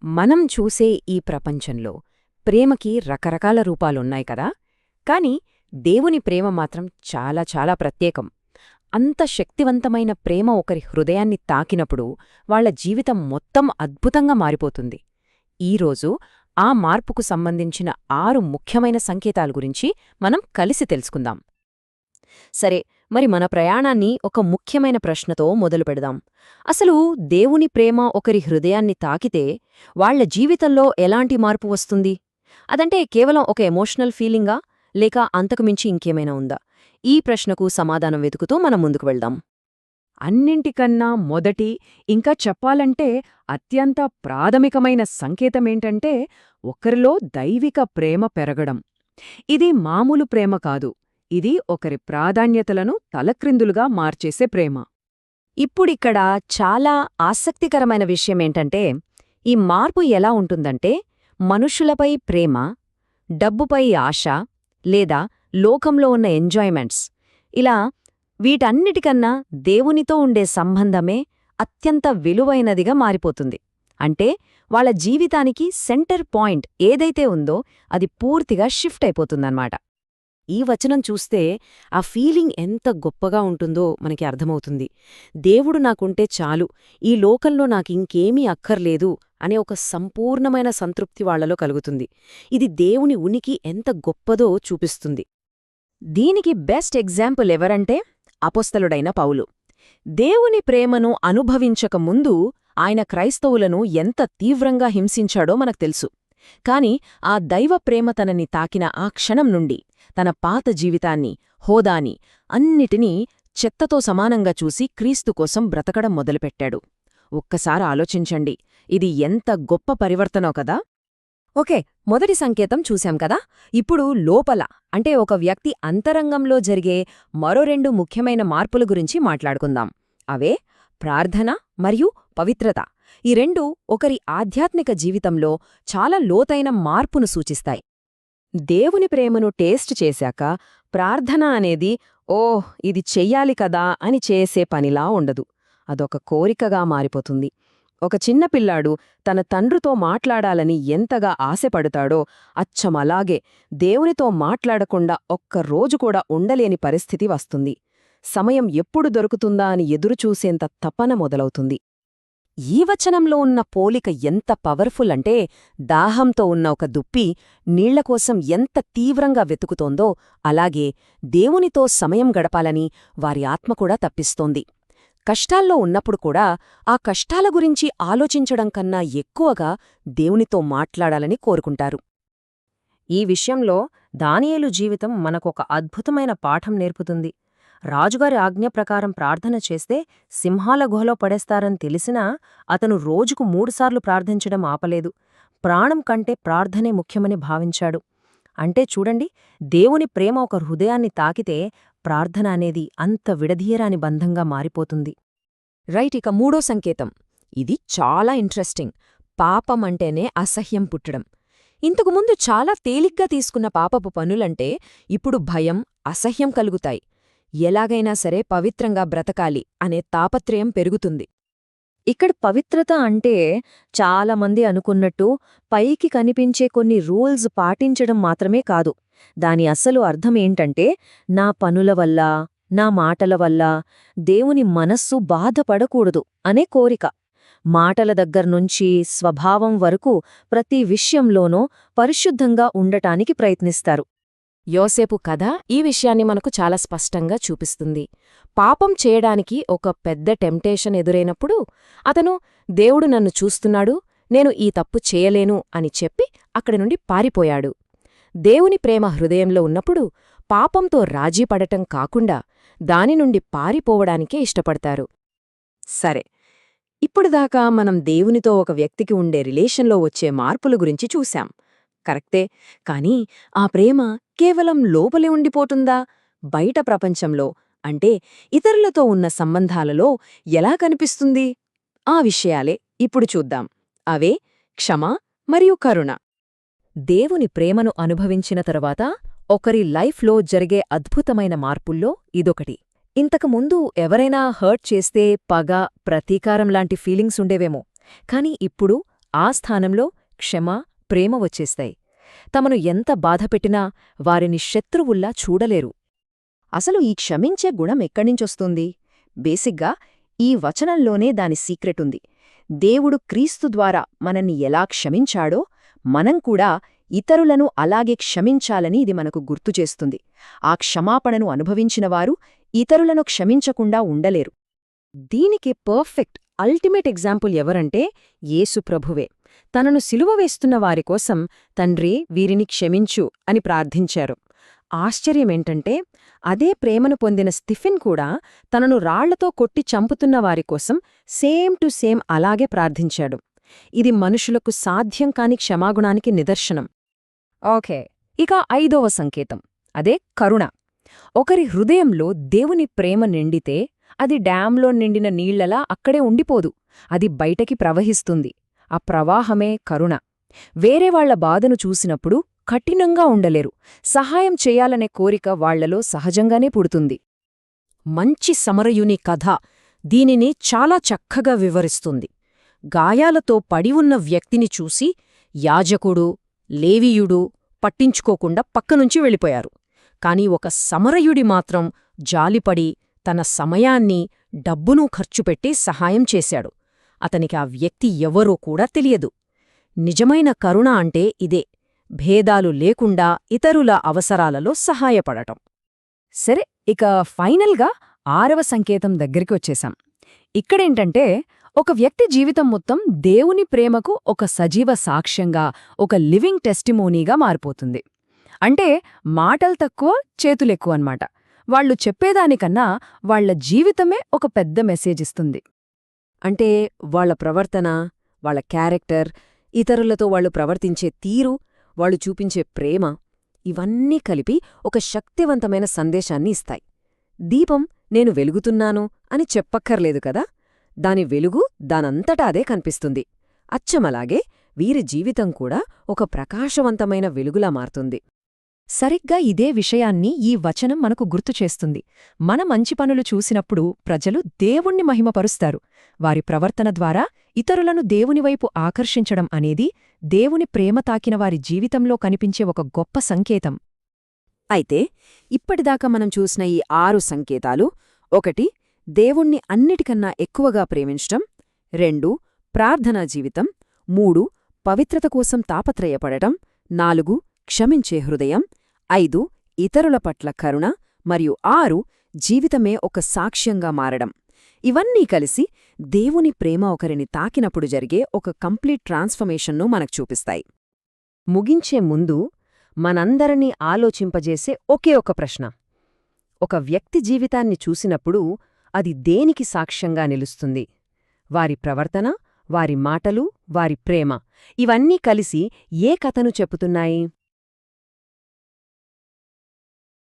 మనం చూసే ఈ ప్రపంచంలో ప్రేమకి రకరకాల రూపాలున్నాయి కదా, కాని దేవుని ప్రేమ మాత్రం చాలా చాలా ప్రత్యేకం. అంత శక్తివంతమైన ప్రేమ ఒకరి హృదయాన్ని తాకినప్పుడు వాళ్ల జీవితం మొత్తం అద్భుతంగా మారిపోతుంది. ఈరోజు ఆ మార్పుకు సంబంధించిన 6 ముఖ్యమైన సంకేతాల గురించి మనం కలిసి తెలుసుకుందాం. సరే, మరి మన ప్రయాణాన్ని ఒక ముఖ్యమైన ప్రశ్నతో మొదలుపెడదాం. అసలు దేవుని ప్రేమ ఒకరి హృదయాన్ని తాకితే వాళ్ల జీవితంలో ఎలాంటి మార్పు వస్తుంది? అదంటే కేవలం ఒక ఎమోషనల్ ఫీలింగా, లేక అంతకుమించి ఇంకేమైనా ఉందా? ఈ ప్రశ్నకు సమాధానం వెతుకుతూ మనం ముందుకు వెళ్దాం. అన్నింటికన్నా మొదటి, ఇంకా చెప్పాలంటే అత్యంత ప్రాథమికమైన సంకేతమేంటంటే ఒకరిలో దైవిక ప్రేమ పెరగడం. ఇది మామూలు ప్రేమ కాదు, ఇది ఒకరి ప్రాధాన్యతలను తలక్రిందులుగా మార్చేసే ప్రేమ. ఇప్పుడిక్కడ చాలా ఆసక్తికరమైన విషయమేంటంటే, ఈ మార్పు ఎలా ఉంటుందంటే, మనుషులపై ప్రేమ, డబ్బుపై ఆశ, లేదా లోకంలో ఉన్న ఎంజాయ్మెంట్స్, ఇలా వీటన్నిటికన్నా దేవునితో ఉండే సంబంధమే అత్యంత విలువైనదిగా మారిపోతుంది. అంటే వాళ్ళ జీవితానికి సెంటర్ పాయింట్ ఏదైతే ఉందో అది పూర్తిగా షిఫ్ట్ అయిపోతుందన్నమాట. ఈ వచనం చూస్తే ఆ ఫీలింగ్ ఎంత గొప్పగా ఉంటుందో మనకి అర్థమవుతుంది. దేవుడు నాకుంటే చాలు, ఈ లోకంలో నాకింకేమీ అక్కర్లేదు అనే ఒక సంపూర్ణమైన సంతృప్తి వాళ్లలో కలుగుతుంది. ఇది దేవుని ఉనికి ఎంత గొప్పదో చూపిస్తుంది. దీనికి బెస్ట్ ఎగ్జాంపుల్ ఎవరంటే అపోస్తలుడైన పౌలు. దేవుని ప్రేమను అనుభవించకముందు ఆయన క్రైస్తవులను ఎంత తీవ్రంగా హింసించాడో మనకు తెలుసు. కాని ఆ దైవ ప్రేమ తనని తాకిన ఆ క్షణం నుండి తన పాత జీవితాన్ని, హోదాని, అన్నిటినీ చెత్తతో సమానంగా చూసి క్రీస్తు కోసం బ్రతకడం మొదలుపెట్టాడు. ఒక్కసారి ఆలోచించండి, ఇది ఎంత గొప్ప పరివర్తనో కదా. ఓకే, మొదటి సంకేతం చూశాం కదా. ఇప్పుడు లోపల, అంటే ఒక వ్యక్తి అంతరంగంలో జరిగే మరో 2 ముఖ్యమైన మార్పుల గురించి మాట్లాడుకుందాం. అవే ప్రార్థన మరియు పవిత్రత. ఈ 2 ఒకరి ఆధ్యాత్మిక జీవితంలో చాలా లోతైన మార్పును సూచిస్తాయి. దేవుని ప్రేమను టేస్ట్ చేశాక ప్రార్థన అనేది ఓహ్ ఇది చెయ్యాలి కదా అని చేసే పనిలా ఉండదు. అదొక కోరికగా మారిపోతుంది. ఒక చిన్నపిల్లాడు తన తండ్రితో మాట్లాడాలని ఎంతగా ఆశపడతాడో అచ్చమలాగే దేవునితో మాట్లాడకుండా ఒక్కరోజు కూడా ఉండలేని పరిస్థితి వస్తుంది. సమయం ఎప్పుడు దొరుకుతుందా అని ఎదురుచూసేంత తపన మొదలవుతుంది. ఈ వచనంలో ఉన్న పోలిక ఎంత పవర్ఫుల్ అంటే, దాహంతో ఉన్న ఒక దుప్పి నీళ్లకోసం ఎంత తీవ్రంగా వెతుకుతోందో అలాగే దేవునితో సమయం గడపాలని వారి ఆత్మ కూడా తప్పిస్తోంది. కష్టాల్లో ఉన్నప్పుడు కూడా ఆ కష్టాల గురించి ఆలోచించడం కన్నా ఎక్కువగా దేవునితో మాట్లాడాలని కోరుకుంటారు. ఈ విషయంలో దానియేలు జీవితం మనకొక అద్భుతమైన పాఠం నేర్పుతుంది. రాజుగారి ఆజ్ఞ ప్రకారం ప్రార్థన చేస్తే సింహాల గుహలో పడేస్తారని తెలిసినా అతను రోజుకు 3 సార్లు ప్రార్థించడం ఆపలేదు. ప్రాణం కంటే ప్రార్థనే ముఖ్యమని భావించాడు. అంటే చూడండి, దేవుని ప్రేమ ఒక హృదయాన్ని తాకితే ప్రార్థన అనేది అంత విడదీయరాని బంధంగా మారిపోతుంది. రైట్, ఇక 3వ సంకేతం. ఇది చాలా ఇంట్రెస్టింగ్. పాపమంటేనే అసహ్యం పుట్టడం. ఇంతకుముందు చాలా తేలిగ్గా తీసుకున్న పాపపు పనులంటే ఇప్పుడు భయం, అసహ్యం కలుగుతాయి. ఎలాగైనా సరే పవిత్రంగా బ్రతకాలి అనే తాపత్రయం పెరుగుతుంది. ఇక్కడ పవిత్రత అంటే చాలామంది అనుకున్నట్టు పైకి కనిపించే కొన్ని రూల్స్ పాటించడం మాత్రమే కాదు. దాని అసలు అర్థమేంటంటే, నా పనుల వల్ల, నా మాటల వల్ల దేవుని మనస్సు బాధపడకూడదు అనే కోరిక. మాటల దగ్గర్నుంచి స్వభావం వరకు ప్రతి విషయంలోనూ పరిశుద్ధంగా ఉండటానికి ప్రయత్నిస్తారు. యోసేపు కథ ఈ విషయాన్ని మనకు చాలా స్పష్టంగా చూపిస్తుంది. పాపం చేయడానికి ఒక పెద్ద టెంప్టేషన్ ఎదురైనప్పుడు అతను దేవుడు నన్ను చూస్తున్నాడు, నేను ఈ తప్పు చేయలేను అని చెప్పి అక్కడి నుండి పారిపోయాడు. దేవుని ప్రేమ హృదయంలో ఉన్నప్పుడు పాపంతో రాజీపడటం కాకుండా దాని నుండి పారిపోవడానికే ఇష్టపడతారు. సరే, ఇప్పుడుదాకా మనం దేవునితో ఒక వ్యక్తికి ఉండే రిలేషన్లో వచ్చే మార్పుల గురించి చూశాం. కరెక్టే, కానీ ఆ ప్రేమ కేవలం లోపలే ఉండిపోతుందా? బయట ప్రపంచంలో, అంటే ఇతరులతో ఉన్న సంబంధాలలో ఎలా కనిపిస్తుంది? ఆ విషయాలే ఇప్పుడు చూద్దాం. అవే క్షమ మరియు కరుణ. దేవుని ప్రేమను అనుభవించిన తరువాత ఒకరి లైఫ్లో జరిగే అద్భుతమైన మార్పుల్లో ఇదొకటి. ఇంతకుముందు ఎవరైనా హర్ట్ చేస్తే పగ, ప్రతీకారం లాంటి ఫీలింగ్స్ ఉండేవేమో, కాని ఇప్పుడు ఆ స్థానంలో క్షమ, ప్రేమ వచ్చేస్తాయి. తమను ఎంత బాధపెట్టినా వారిని శత్రువుల్లా చూడలేరు. అసలు ఈ క్షమించే గుణం ఎక్కడ్నించొస్తుంది? బేసిగ్గా ఈ వచనంలోనే దాని సీక్రెటుంది. దేవుడు క్రీస్తు ద్వారా మనల్ని ఎలా క్షమించాడో మనం కూడా ఇతరులను అలాగే క్షమించాలని ఇది మనకు గుర్తుచేస్తుంది. ఆ క్షమాపణను అనుభవించినవారు ఇతరులను క్షమించకుండా ఉండలేరు. దీనికి పర్ఫెక్ట్ అల్టిమేట్ ఎగ్జాంపుల్ ఎవరంటే యేసు ప్రభువే. తనను సిలువ వేస్తున్న వారికోసం తండ్రీ వీరిని క్షమించు అని ప్రార్థించారు. ఆశ్చర్యమేంటంటే అదే ప్రేమను పొందిన స్టిఫెన్ కూడా తనను రాళ్లతో కొట్టి చంపుతున్న వారికోసం సేమ్ టు సేమ్ అలాగే ప్రార్థించాడు. ఇది మనుషులకు సాధ్యం కాని క్షమాగుణానికి నిదర్శనం. ఓకే, ఇక 5వ సంకేతం, అదే కరుణ. ఒకరి హృదయంలో దేవుని ప్రేమ నిండితే అది డ్యాంలో నిండిన నీళ్లలా అక్కడే ఉండిపోదు, అది బయటకి ప్రవహిస్తుంది. ఆ ప్రవాహమే కరుణ. వేరేవాళ్ల బాధను చూసినప్పుడు కఠినంగా ఉండలేరు, సహాయం చేయాలనే కోరిక వాళ్లలో సహజంగానే పుడుతుంది. మంచి సమరయుని కథ దీనిని చాలా చక్కగా వివరిస్తుంది. గాయాలతో పడి ఉన్న వ్యక్తిని చూసి యాజకుడు, లేవీయుడు పట్టించుకోకుండా పక్కనుంచి వెళ్ళిపోయారు. కాని ఒక సమరయుడి మాత్రం జాలిపడి తన సమయాన్ని, డబ్బునూ ఖర్చుపెట్టి సహాయం చేశాడు. అతనికి ఆ వ్యక్తి ఎవరో కూడా తెలియదు. నిజమైన కరుణ అంటే ఇదే, భేదాలు లేకుండా ఇతరుల అవసరాలలో సహాయపడటం. సరే, ఇక ఫైనల్గా 6వ సంకేతం దగ్గరికి వచ్చేశాం. ఇక్కడేంటంటే ఒక వ్యక్తి జీవితం మొత్తం దేవుని ప్రేమకు ఒక సజీవ సాక్ష్యంగా, ఒక లివింగ్ టెస్టిమోనీగా మారిపోతుంది. అంటే మాటలు తక్కువ, చేతులెక్కువన్నమాట. వాళ్లు చెప్పేదానికన్నా వాళ్ల జీవితమే ఒక పెద్ద మెసేజ్ ఇస్తుంది. అంటే వాళ్ల ప్రవర్తన, వాళ్ల క్యారెక్టర్, ఇతరులతో వాళ్లు ప్రవర్తించే తీరు, వాళ్లు చూపించే ప్రేమ, ఇవన్నీ కలిపి ఒక శక్తివంతమైన సందేశాన్ని ఇస్తాయి. దీపం నేను వెలుగుతున్నాను అని చెప్పక్కర్లేదు కదా, దాని వెలుగు దానంతటా అదే కనిపిస్తుంది. అచ్చమలాగే వీరి జీవితం కూడా ఒక ప్రకాశవంతమైన వెలుగులా మారుతుంది. సరిగ్గా ఇదే విషయాన్ని ఈ వచనం మనకు గుర్తుచేస్తుంది. మన మంచి పనులు చూసినప్పుడు ప్రజలు దేవుణ్ణి మహిమపరుస్తారు. వారి ప్రవర్తన ద్వారా ఇతరులను దేవునివైపు ఆకర్షించడం అనేది దేవుని ప్రేమ తాకిన వారి జీవితంలో కనిపించే ఒక గొప్ప సంకేతం. అయితే ఇప్పటిదాకా మనం చూసిన ఈ 6 సంకేతాలు: 1 దేవుణ్ణి అన్నిటికన్నా ఎక్కువగా ప్రేమించటం, 2 ప్రార్థనా జీవితం, 3 పవిత్రత కోసం తాపత్రయపడటం, 4 క్షమించే హృదయం, 5 ఇతరుల పట్ల కరుణ, మరియు 6 జీవితమే ఒక సాక్ష్యంగా మారడం. ఇవన్నీ కలిసి దేవుని ప్రేమ ఒకరిని తాకినప్పుడు జరిగే ఒక కంప్లీట్ ట్రాన్స్ఫర్మేషన్ను మనకు చూపిస్తాయి. ముగించే ముందు మనందరినీ ఆలోచింపజేసే ఒకే ఒక ప్రశ్న: ఒక వ్యక్తి జీవితాన్ని చూసినప్పుడు అది దేనికి సాక్ష్యంగా నిలుస్తుంది? వారి ప్రవర్తన, వారి మాటలు, వారి ప్రేమ, ఇవన్నీ కలిసి ఏ కథను చెప్పుతున్నాయి?